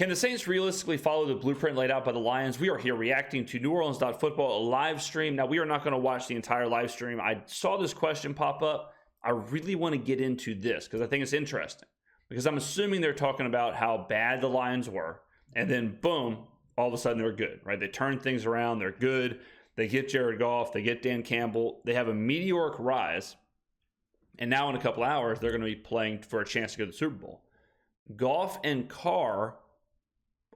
Can the Saints realistically follow the blueprint laid out by the Lions? We are here reacting to New Orleans Football, a live stream. Now, we are not going to watch the entire live stream. I saw this question pop up. I really want to get into this because I think it's interesting. Because I'm assuming they're talking about how bad the Lions were. And then, boom, all of a sudden they're good, right? They turn things around. They're good. They get Jared Goff. They get Dan Campbell. They have a meteoric rise. And now in a couple hours, they're going to be playing for a chance to go to the Super Bowl. Goff and Carr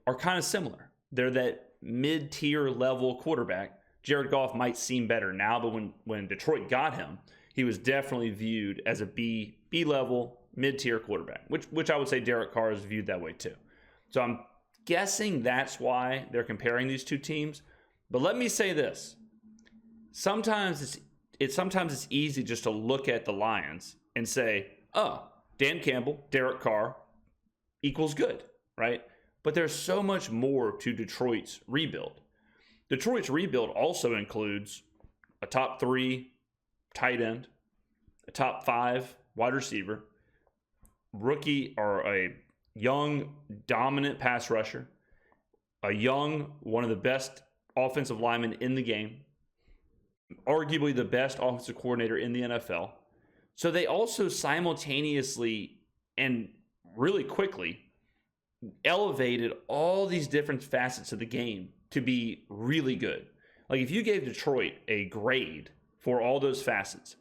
are kind of similar. They're that mid-tier level quarterback. Jared Goff might seem better now, but when Detroit got him, he was definitely viewed as a B-level, mid-tier quarterback, which I would say Derek Carr is viewed that way too. So I'm guessing that's why they're comparing these two teams. But let me say this. Sometimes it's easy just to look at the Lions and say, oh, Dan Campbell, Derek Carr equals good, right? But there's so much more to Detroit's rebuild. Detroit's rebuild also includes a top 3 tight end, a top 5 wide receiver, rookie or a young dominant pass rusher, one of the best offensive linemen in the game, arguably the best offensive coordinator in the NFL. So they also simultaneously and really quickly elevated all these different facets of the game to be really good. Like if you gave Detroit a grade for all those facets,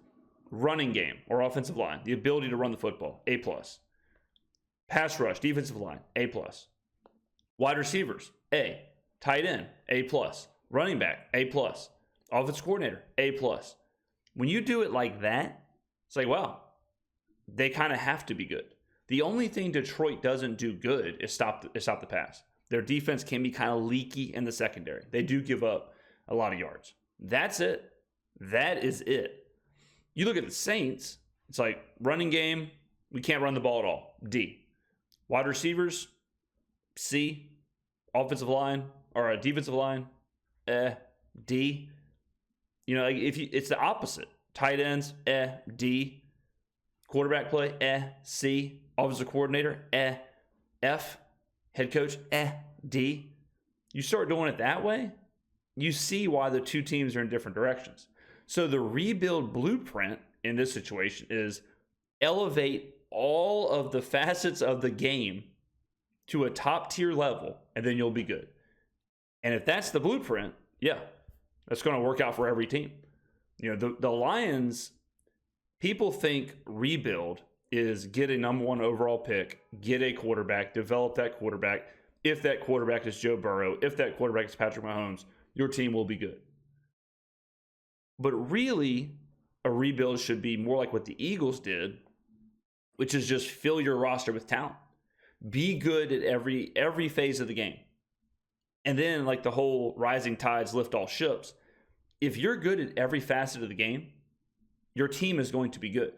running game or offensive line, the ability to run the football, A+. Pass rush, defensive line, A+. Wide receivers, A. Tight end, A+. Running back, A+. Offensive coordinator, A+. When you do it like that, it's like, wow, they kind of have to be good. The only thing Detroit doesn't do good is stop the pass. Their defense can be kind of leaky in the secondary. They do give up a lot of yards. That's it. That is it. You look at the Saints, it's like running game, we can't run the ball at all. D. Wide receivers, C. Offensive line or a defensive line, D. You know, like it's the opposite. Tight ends, D. Quarterback play, C. Offensive coordinator, F. Head coach, D. You start doing it that way, you see why the two teams are in different directions. So the rebuild blueprint in this situation is elevate all of the facets of the game to a top tier level, and then you'll be good. And if that's the blueprint, yeah, that's going to work out for every team. You know, the Lions, people think rebuild is get a number 1 overall pick, get a quarterback, develop that quarterback. If that quarterback is Joe Burrow, if that quarterback is Patrick Mahomes, your team will be good. But really, a rebuild should be more like what the Eagles did, which is just fill your roster with talent. Be good at every phase of the game. And then, like the whole rising tides lift all ships, if you're good at every facet of the game, your team is going to be good.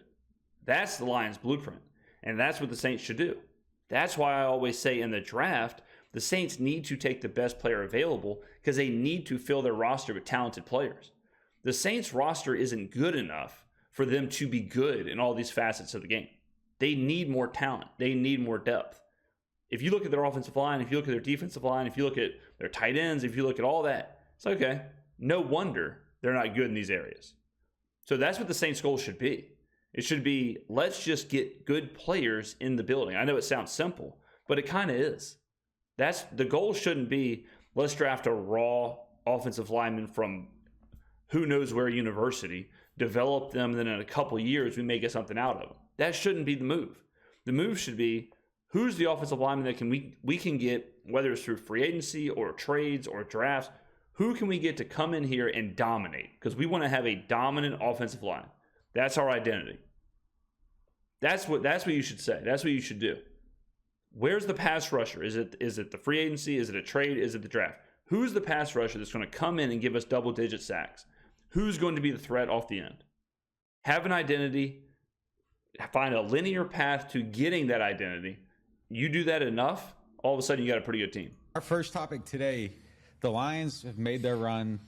That's the Lions' blueprint. And that's what the Saints should do. That's why I always say in the draft, the Saints need to take the best player available because they need to fill their roster with talented players. The Saints roster isn't good enough for them to be good in all these facets of the game. They need more talent. They need more depth. If you look at their offensive line, if you look at their defensive line, if you look at their tight ends, if you look at all that, it's okay. No wonder they're not good in these areas. So that's what the Saints' goal should be. It should be, let's just get good players in the building. I know it sounds simple, but it kind of is. That's the goal. Shouldn't be, let's draft a raw offensive lineman from who knows where university, develop them, and then in a couple years we may get something out of them. That shouldn't be the move. The move should be, who's the offensive lineman that we can get, whether it's through free agency or trades or drafts, who can we get to come in here and dominate? Because we want to have a dominant offensive line. That's our identity. That's what you should say. That's what you should do. Where's the pass rusher? Is it the free agency? Is it a trade? Is it the draft? Who's the pass rusher that's going to come in and give us double-digit sacks? Who's going to be the threat off the end? Have an identity. Find a linear path to getting that identity. You do that enough, all of a sudden you got a pretty good team. Our first topic today, the Lions have made their run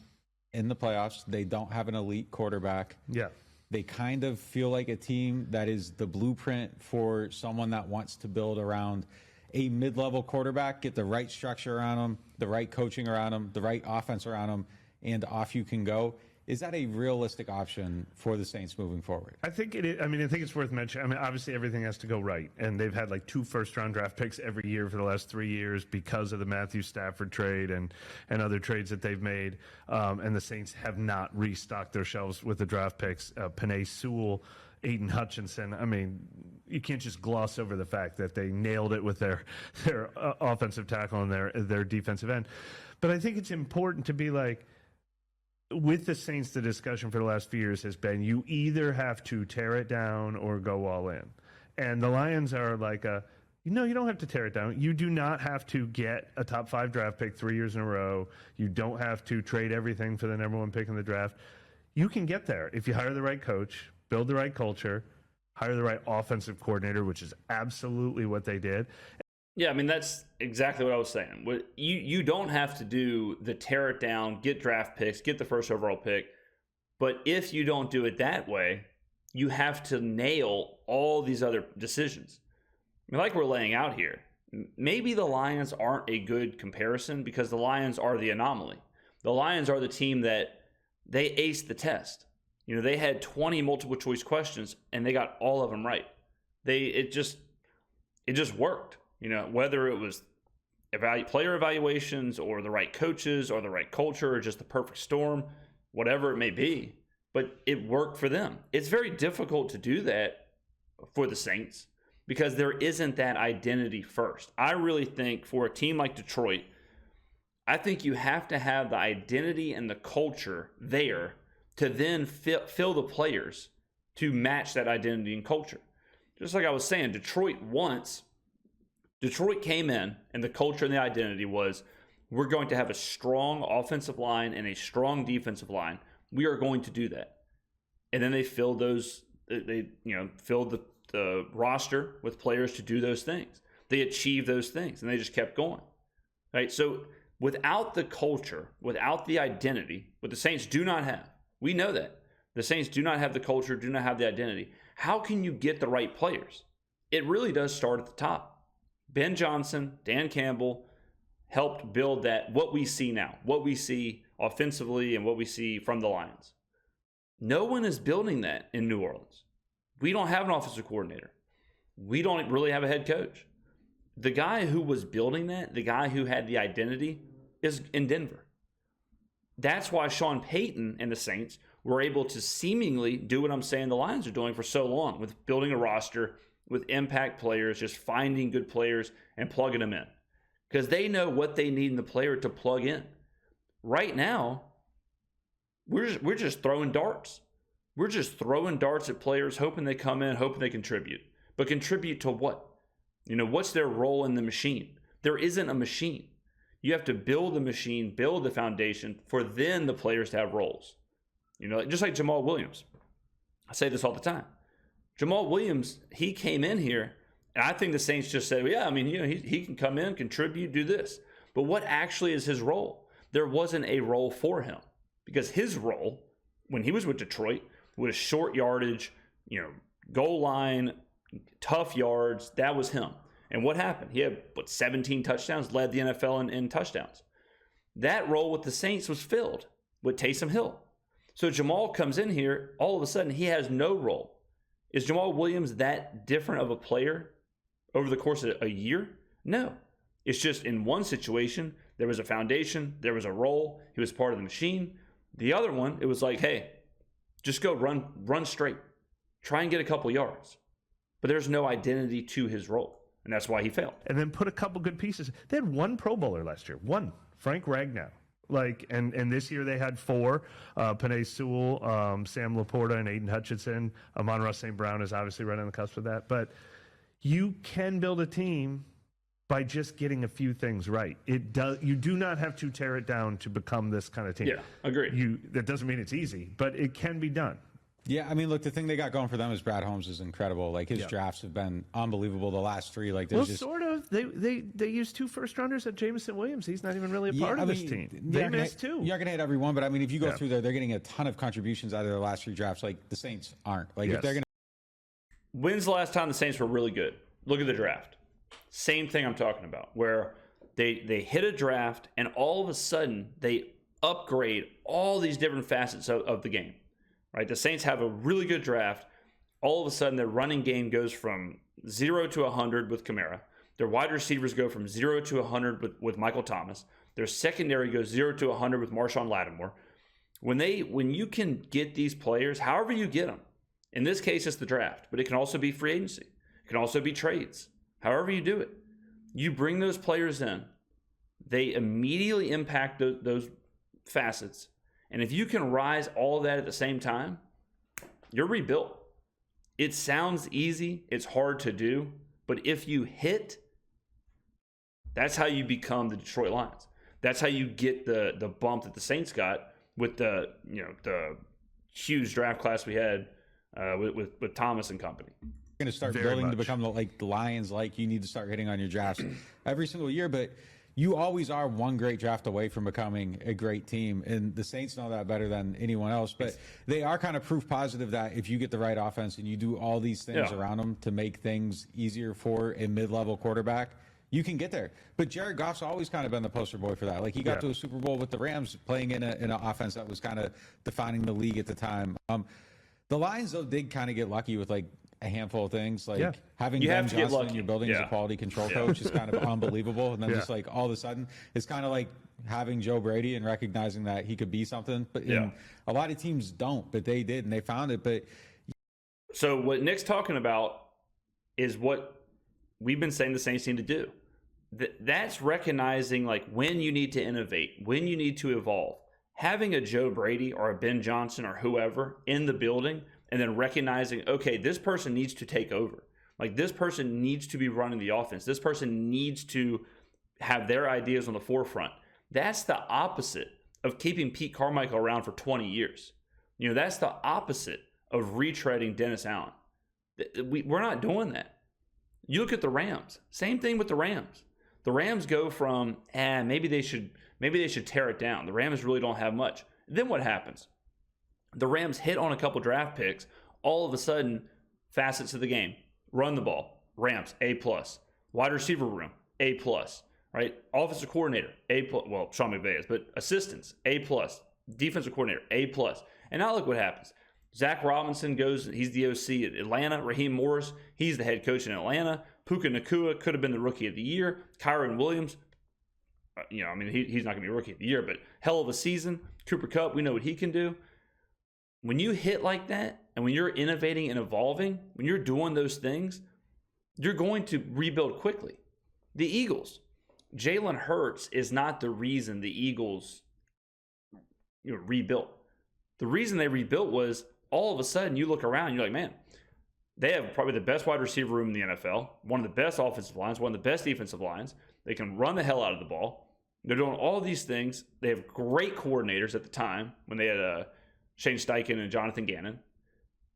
in the playoffs. They don't have an elite quarterback. Yeah. They kind of feel like a team that is the blueprint for someone that wants to build around a mid-level quarterback, get the right structure around him, the right coaching around him, the right offense around him, and off you can go. Is that a realistic option for the Saints moving forward? I think it is. I mean, I think it's worth mentioning. I mean, obviously everything has to go right, and they've had like 2 first-round draft picks every year for the last 3 years because of the Matthew Stafford trade and other trades that they've made. And the Saints have not restocked their shelves with the draft picks. Penei Sewell, Aiden Hutchinson. I mean, you can't just gloss over the fact that they nailed it with their offensive tackle and their defensive end. But I think it's important to be like, with the Saints, the discussion for the last few years has been you either have to tear it down or go all in. And the Lions are like you don't have to tear it down. You do not have to get a top 5 draft pick 3 years in a row. You don't have to trade everything for the number 1 pick in the draft. You can get there if you hire the right coach, build the right culture, hire the right offensive coordinator, which is absolutely what they did. Yeah, I mean, that's exactly what I was saying. You don't have to do the tear it down, get draft picks, get the first overall pick. But if you don't do it that way, you have to nail all these other decisions. I mean, like we're laying out here, maybe the Lions aren't a good comparison because the Lions are the anomaly. The Lions are the team that they aced the test. You know, they had 20 multiple choice questions and they got all of them right. It just worked. You know, whether it was player evaluations or the right coaches or the right culture or just the perfect storm, whatever it may be, but it worked for them. It's very difficult to do that for the Saints because there isn't that identity first. I really think for a team like Detroit, I think you have to have the identity and the culture there to then fill the players to match that identity and culture. Just like I was saying, Detroit came in and the culture and the identity was we're going to have a strong offensive line and a strong defensive line. We are going to do that. And then they filled filled the roster with players to do those things. They achieved those things and they just kept going. Right? So without the culture, without the identity, what the Saints do not have, we know that. The Saints do not have the culture, do not have the identity. How can you get the right players? It really does start at the top. Ben Johnson, Dan Campbell helped build that, what we see now, what we see offensively and what we see from the Lions. No one is building that in New Orleans. We don't have an offensive coordinator. We don't really have a head coach. The guy who was building that, the guy who had the identity, is in Denver. That's why Sean Payton and the Saints were able to seemingly do what I'm saying the Lions are doing for so long with building a roster with impact players, just finding good players and plugging them in. Because they know what they need in the player to plug in. Right now, we're just throwing darts. We're just throwing darts at players, hoping they come in, hoping they contribute. But contribute to what? You know, what's their role in the machine? There isn't a machine. You have to build the machine, build the foundation for then the players to have roles. You know, just like Jamal Williams. I say this all the time. Jamal Williams, he came in here, and I think the Saints just said, well, yeah, I mean, you know, he can come in, contribute, do this. But what actually is his role? There wasn't a role for him because his role, when he was with Detroit, was short yardage, you know, goal line, tough yards. That was him. And what happened? He had, 17 touchdowns, led the NFL in touchdowns. That role with the Saints was filled with Taysom Hill. So Jamal comes in here, all of a sudden he has no role. Is Jamal Williams that different of a player over the course of a year? No. It's just in one situation, there was a foundation, there was a role, he was part of the machine. The other one, it was like, hey, just go run straight. Try and get a couple yards. But there's no identity to his role, and that's why he failed. And then put a couple good pieces. They had one Pro Bowler last year, one, Frank Ragnow. And this year they had 4, Penei Sewell, Sam Laporta, and Aiden Hutchinson. Amon-Ra St. Brown is obviously right on the cusp of that. But you can build a team by just getting a few things right. You do not have to tear it down to become this kind of team. Yeah, agreed. That doesn't mean it's easy, but it can be done. Yeah, I mean, look, the thing they got going for them is Brad Holmes is incredible. Like, his drafts have been unbelievable the last 3. Like, there's sort of. They used 2 first-rounders at Jameson Williams. He's not even really a part of this team. They missed 2. You're not going to hit every one, but, I mean, if you go through there, they're getting a ton of contributions out of their last 3 drafts. Like, the Saints aren't. Like, if they're going to... When's the last time the Saints were really good? Look at the draft. Same thing I'm talking about, where they hit a draft and all of a sudden they upgrade all these different facets of the game, right? The Saints have a really good draft. All of a sudden, their running game goes from 0 to 100 with Kamara. Their wide receivers go from 0 to 100 with Michael Thomas. Their secondary goes 0 to 100 with Marshawn Lattimore. When you can get these players, however you get them, in this case, it's the draft, but it can also be free agency. It can also be trades. However you do it, you bring those players in. They immediately impact those facets. And if you can rise all of that at the same time, you're rebuilt. It sounds easy. It's hard to do. But if you hit, that's how you become the Detroit Lions. That's how you get the bump that the Saints got with the huge draft class we had with Thomas and company. Going to start building to become the Lions. You need to start hitting on your drafts every single year, but you always are one great draft away from becoming a great team, and the Saints know that better than anyone else. But they are kind of proof positive that if you get the right offense and you do all these things around them to make things easier for a mid-level quarterback, you can get there. But Jared Goff's always kind of been the poster boy for that. He got to a Super Bowl with the Rams playing in an offense that was kind of defining the league at the time. The Lions, though, did kind of get lucky with a handful of things, having Ben Johnson in your building as a quality control coach is kind of unbelievable. And then just all of a sudden, it's kind of like having Joe Brady and recognizing that he could be something. But a lot of teams don't, but they did, and they found it. But so what Nick's talking about is what we've been saying the Saints need to do. That's recognizing when you need to innovate, when you need to evolve. Having a Joe Brady or a Ben Johnson or whoever in the building, and then recognizing, okay, this person needs to take over. This person needs to be running the offense. This person needs to have their ideas on the forefront. That's the opposite of keeping Pete Carmichael around for 20 years. That's the opposite of retreading Dennis Allen. We're not doing that. You look at the Rams. Same thing with the Rams. The Rams go from, maybe they should tear it down. The Rams really don't have much. Then what happens? The Rams hit on a couple draft picks. All of a sudden, facets of the game. Run the ball. Rams, A+. Wide receiver room, A+. Right? Offensive coordinator, A+. Well, Sean McVay is, but assistants, A+. Defensive coordinator, A+. And now look what happens. Zach Robinson goes, he's the OC at Atlanta. Raheem Morris, he's the head coach in Atlanta. Puka Nacua could have been the rookie of the year. Kyron Williams, he's not going to be rookie of the year, but hell of a season. Cooper Kupp, we know what he can do. When you hit like that, and when you're innovating and evolving, when you're doing those things, you're going to rebuild quickly. The Eagles, Jalen Hurts is not the reason the Eagles rebuilt. The reason they rebuilt was all of a sudden you look around and you're like, man, they have probably the best wide receiver room in the NFL, one of the best offensive lines, one of the best defensive lines. They can run the hell out of the ball. They're doing all these things. They have great coordinators at the time when they had Shane Steichen and Jonathan Gannon.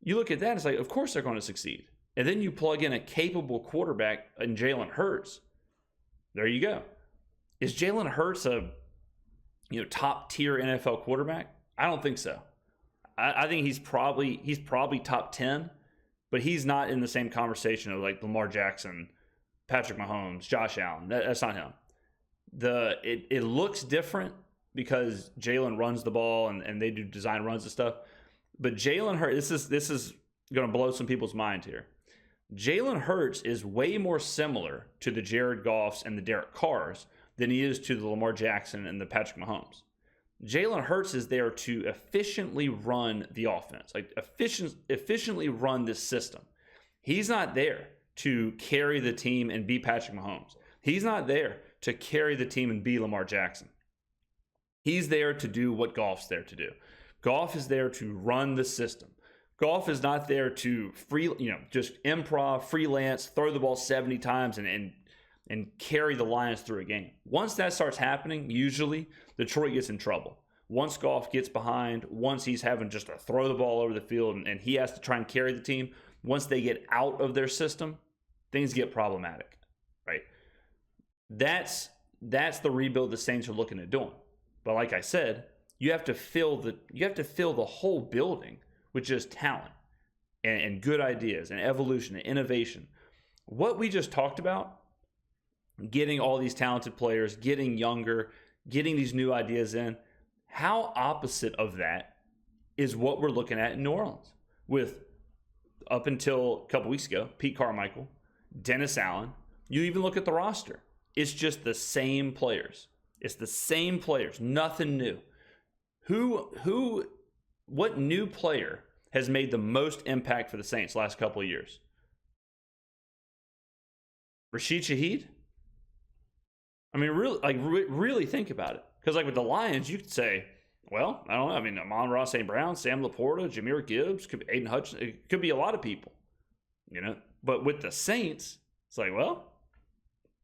You look at that, it's like, of course they're going to succeed. And then you plug in a capable quarterback in Jalen Hurts. There you go. Is Jalen Hurts a top tier NFL quarterback? I don't think so. I think he's probably top 10, but he's not in the same conversation of Lamar Jackson, Patrick Mahomes, Josh Allen. That's not him. It looks different because Jalen runs the ball and they do design runs and stuff. But Jalen Hurts, this is going to blow some people's mind here. Jalen Hurts is way more similar to the Jared Goffs and the Derek Carrs than he is to the Lamar Jackson and the Patrick Mahomes. Jalen Hurts is there to efficiently run the offense, efficiently run this system. He's not there to carry the team and be Patrick Mahomes. He's not there to carry the team and be Lamar Jackson. He's there to do what Goff's there to do. Goff is there to run the system. Goff is not there to just improv, freelance, throw the ball 70 times and carry the Lions through a game. Once that starts happening, usually Detroit gets in trouble. Once Goff gets behind, once he's having just to throw the ball over the field and he has to try and carry the team, once they get out of their system, things get problematic, right? That's the rebuild the Saints are looking at doing. But like I said, you have to fill the whole building with just talent and good ideas and evolution and innovation. What we just talked about getting all these talented players, getting younger, getting these new ideas in. How opposite of that is what we're looking at in New Orleans with, up until a couple weeks ago, Pete Carmichael, Dennis Allen. You even look at the roster. It's just the same players. It's the same players. Nothing new. What new player has made the most impact for the Saints last couple of years? Rashid Shaheed? I mean, really think about it. Because like with the Lions, you could say, well, I don't know. I mean, Amon-Ra St. Brown, Sam Laporta, Jahmyr Gibbs, could be Aiden Hutchinson. It could be a lot of people, But with the Saints, it's like, well,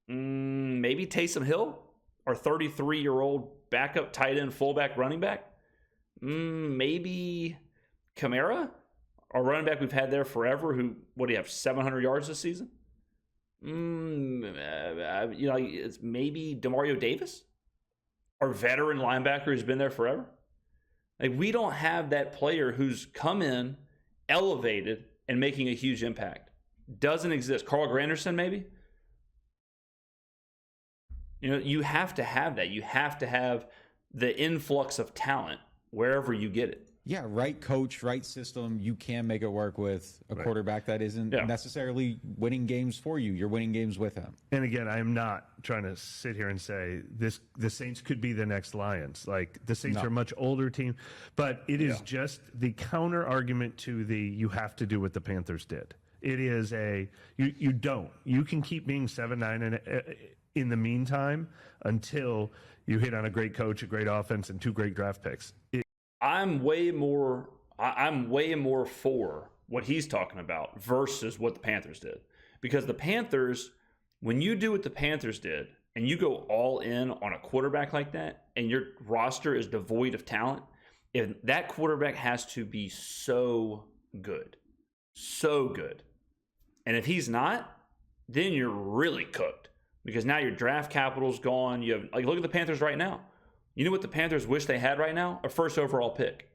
maybe Taysom Hill, our 33-year-old backup tight end, fullback, running back. Maybe Kamara, our running back we've had there forever. What do you have? 700 yards this season. It's maybe Demario Davis, our veteran linebacker who's been there forever. Like, we don't have that player who's come in, elevated, and making a huge impact. Doesn't exist. Carl Granderson, maybe? You have to have that. You have to have the influx of talent wherever you get it. Yeah, right coach, right system. You can make it work with a quarterback that isn't necessarily winning games for you. You're winning games with him. And again, I am not trying to sit here and say the Saints could be the next Lions. Like, the Saints are a much older team, but it is just the counter argument to you have to do what the Panthers did. It is you don't. You can keep being 7-9 in the meantime until you hit on a great coach, a great offense, and 2 great draft picks. I'm way more for what he's talking about versus what the Panthers did. Because the Panthers, when you do what the Panthers did and you go all in on a quarterback like that and your roster is devoid of talent, if that quarterback has to be so good. And if he's not, then you're really cooked. Because now your draft capital's gone. You have, like, look at the Panthers right now. You know what the Panthers wish they had right now? A first overall pick.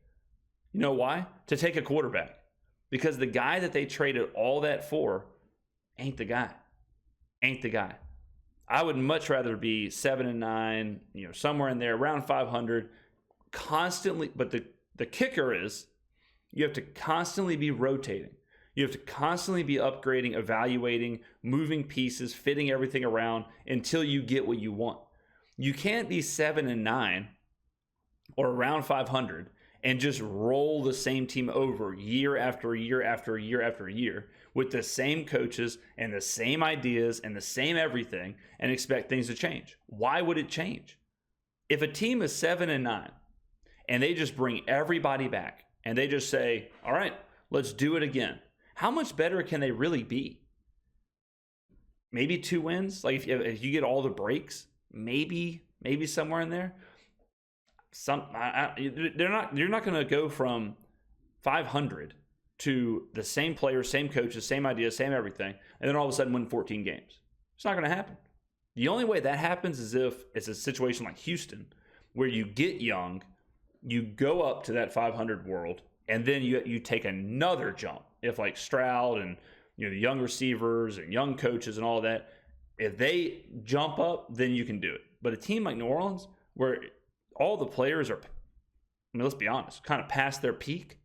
You know why? To take a quarterback. Because the guy that they traded all that for ain't the guy. I would much rather be 7-9, somewhere in there, around 500, constantly. But the kicker is you have to constantly be rotating. You have to constantly be upgrading, evaluating, moving pieces, fitting everything around until you get what you want. You can't be 7-9 or around 500 and just roll the same team over year after year after year after year with the same coaches and the same ideas and the same everything and expect things to change. Why would it change? If a team is 7-9 and they just bring everybody back and they just say, all right, let's do it again. How much better can they really be? Maybe 2 wins. Like if you get all the breaks, maybe somewhere in there. You're not going to go from 500 to the same players, same coaches, same ideas, same everything, and then all of a sudden win 14 games. It's not going to happen. The only way that happens is if it's a situation like Houston, where you get young, you go up to that 500 world, and then you take another jump. If like Stroud and the young receivers and young coaches and all that, if they jump up, then you can do it. But a team like New Orleans, where all the players are, let's be honest, kind of past their peak,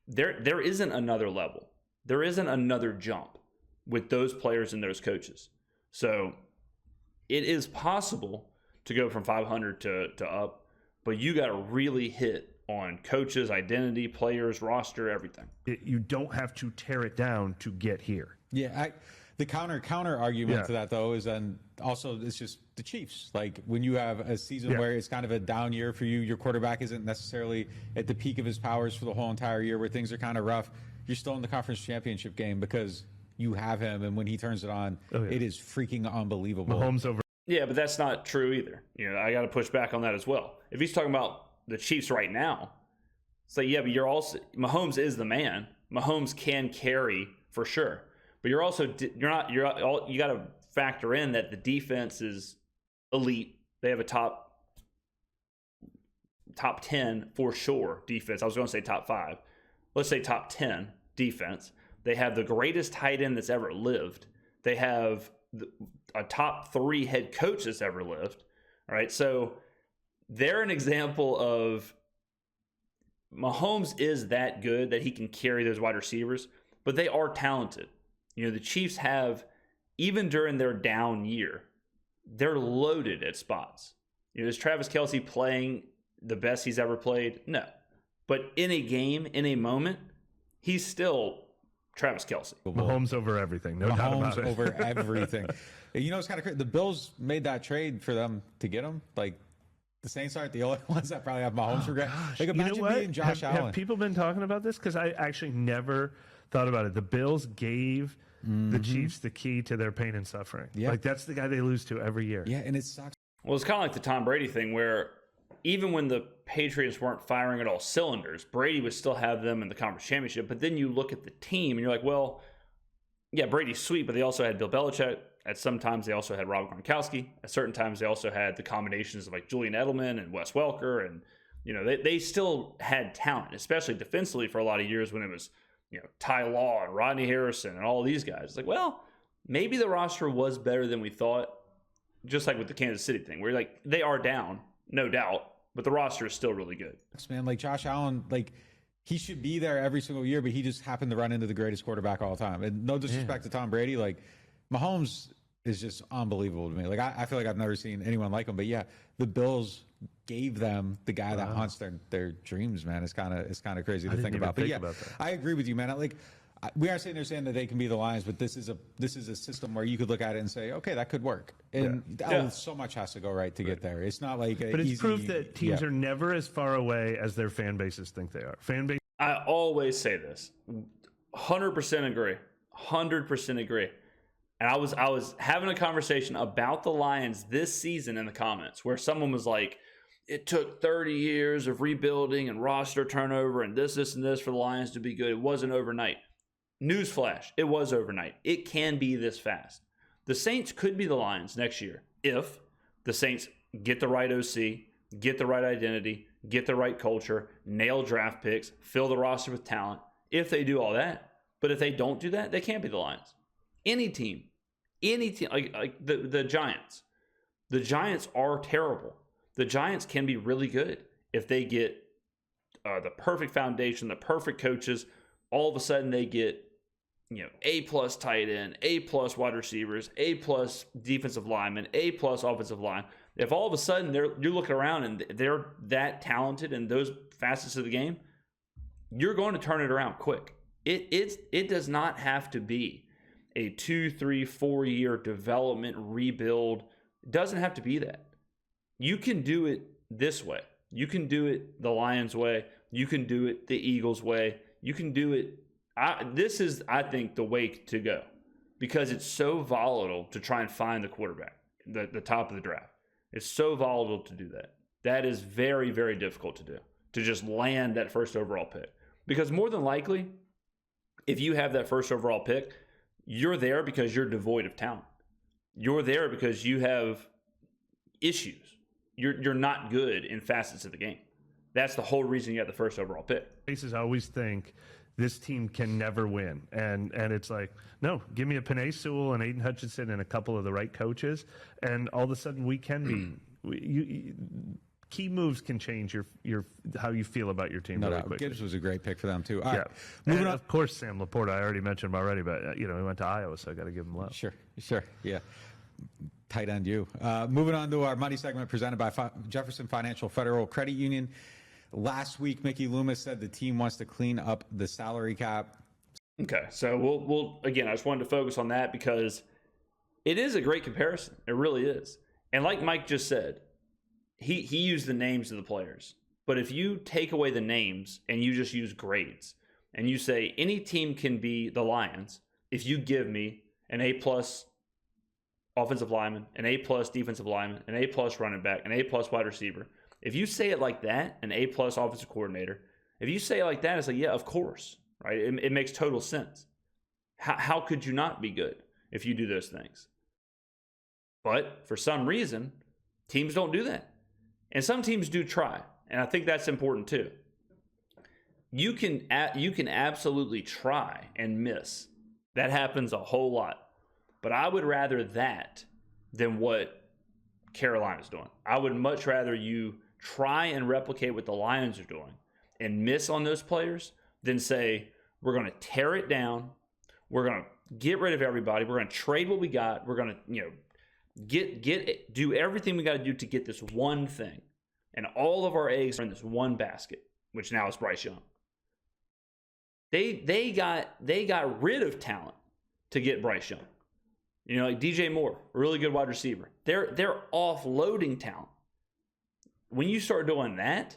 there isn't another level. There isn't another jump with those players and those coaches. So it is possible to go from 500 to up, but you got to really hit on coaches, identity, players, roster, everything. You don't have to tear it down to get here. Yeah, the counter argument to that, though, is then also it's just the Chiefs. Like, when you have a season where it's kind of a down year for you, your quarterback isn't necessarily at the peak of his powers for the whole entire year, where things are kind of rough, you're still in the conference championship game because you have him, and when he turns it on, it is freaking unbelievable. Mahomes over. Yeah, but that's not true either. I got to push back on that as well. If he's talking about the Chiefs right now, it's like, but you're also, Mahomes is the man. Mahomes can carry for sure, but you got to factor in that the defense is elite. They have a top 10 for sure defense. I was going to say top 5. Let's say top 10 defense. They have the greatest tight end that's ever lived. They have a top 3 head coach that's ever lived. All right, so they're an example of Mahomes is that good that he can carry those wide receivers, but they are talented. You know, the Chiefs have, even during their down year, they're loaded at spots. You know, is Travis Kelce playing the best he's ever played? No. But in a game, in a moment, he's still Travis Kelce. Mahomes over everything. No doubt about it. Mahomes over everything. You know, it's kind of crazy. The Bills made that trade for them to get him. Like, the Saints aren't the only ones that probably have Mahomes regret. Like, imagine being Josh Allen. Have people been talking about this? Because I actually never thought about it. The Bills gave the Chiefs the key to their pain and suffering. Yeah. Like, that's the guy they lose to every year. Yeah, and it sucks. Well, it's kind of like the Tom Brady thing where even when the Patriots weren't firing at all cylinders, Brady would still have them in the conference championship. But then you look at the team and you're like, well, yeah, Brady's sweet, but they also had Bill Belichick. At some times they also had Rob Gronkowski. At certain times they also had the combinations of like Julian Edelman and Wes Welker. And, you know, they still had talent, especially defensively for a lot of years when it was, you know, Ty Law and Rodney Harrison and all these guys. It's like, well, maybe the roster was better than we thought, just like with the Kansas City thing, where like they are down, no doubt, but the roster is still really good. Man, like Josh Allen, like he should be there every single year, but he just happened to run into the greatest quarterback of all time. And no disrespect to Tom Brady, like Mahomes is just unbelievable to me. Like I feel like I've never seen anyone like him. But yeah, the Bills gave them the guy that haunts their dreams, man. It's kind of crazy to think about. But yeah, I agree with you, man. Like we are sitting there saying that they can be the Lions, but this is a system where you could look at it and say, okay, that could work. And so much has to go right to get there. It's not like but it's proof that teams are never as far away as their fan bases think they are. I always say this, 100% agree, 100% agree. And I was having a conversation about the Lions this season in the comments where someone was like, it took 30 years of rebuilding and roster turnover and this, and this for the Lions to be good. It wasn't overnight. Newsflash, it was overnight. It can be this fast. The Saints could be the Lions next year if the Saints get the right OC, get the right identity, get the right culture, nail draft picks, fill the roster with talent. If they do all that. But if they don't do that, they can't be the Lions. Any team, like the Giants. The Giants are terrible. The Giants can be really good if they get the perfect foundation, the perfect coaches. All of a sudden they get, you know, A+ tight end, A+ wide receivers, A+ defensive lineman, A+ offensive line. If all of a sudden you're looking around and they're that talented in those facets of the game, you're going to turn it around quick. It does not have to be a 2, 3, 4 year development rebuild. It doesn't have to be that. You can do it this way. You can do it the Lions way. You can do it the Eagles way. You can do it. This is, I think, the way to go because it's so volatile to try and find the quarterback, the top of the draft. It's so volatile to do that. That is very, very difficult to do, to just land that first overall pick. Because more than likely, if you have that first overall pick, you're there because you're devoid of talent. You're there because you have issues. You're not good in facets of the game. That's the whole reason you have the first overall pick. Faces always think this team can never win. And it's like, no, give me a Penei Sewell and Aiden Hutchinson and a couple of the right coaches, and all of a sudden we can be. Key moves can change your how you feel about your team really quickly. Gibbs was a great pick for them too. All right. Moving on. Of course, Sam Laporta. I already mentioned him already, but he went to Iowa, so I got to give him love. Sure, yeah. Tight end, you. Moving on to our money segment presented by Jefferson Financial Federal Credit Union. Last week, Mickey Loomis said the team wants to clean up the salary cap. Okay, so we'll again, I just wanted to focus on that because it is a great comparison. It really is. And like Mike just said, he used the names of the players. But if you take away the names and you just use grades and you say any team can be the Lions if you give me an A+ offensive lineman, an A+ defensive lineman, an A+ running back, an A+ wide receiver. If you say it like that, an A+ offensive coordinator, if you say it like that, it's like, yeah, of course, right? It makes total sense. How could you not be good if you do those things? But for some reason, teams don't do that. And some teams do try. And I think that's important too. You can absolutely try and miss. That happens a whole lot. But I would rather that than what Carolina's doing. I would much rather you try and replicate what the Lions are doing and miss on those players than say, we're going to tear it down. We're going to get rid of everybody. We're going to trade what we got. We're going to, do everything we got to do to get this one thing. And all of our eggs are in this one basket, which now is Bryce Young. They got rid of talent to get Bryce Young. Like DJ Moore, a really good wide receiver. They're offloading talent. When you start doing that,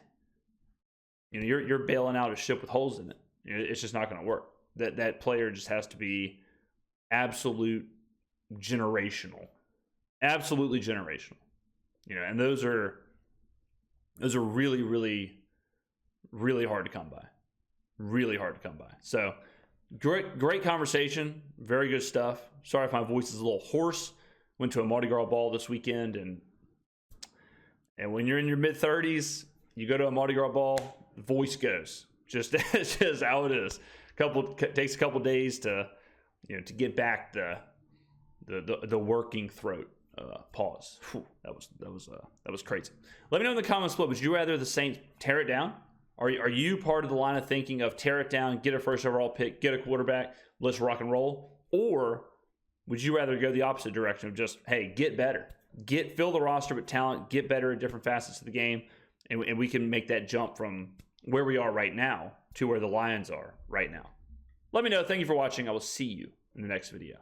you're bailing out a ship with holes in it. It's just not going to work. That player just has to be absolutely generational. And those are really, really, really hard to come by. Really hard to come by. So great conversation. Very good stuff. Sorry if my voice is a little hoarse. Went to a Mardi Gras ball this weekend, and when you're in your mid-30s, you go to a Mardi Gras ball, the voice goes. It's just how it is. Takes a couple days to get back the working throat. Pause. Whew, that was crazy. Let me know in the comments below. Would you rather the Saints tear it down? Are you part of the line of thinking of tear it down, get a first overall pick, get a quarterback, let's rock and roll? Or would you rather go the opposite direction of just, hey, get better, fill the roster with talent, get better at different facets of the game, and we can make that jump from where we are right now to where the Lions are right now? Let me know. Thank you for watching. I will see you in the next video.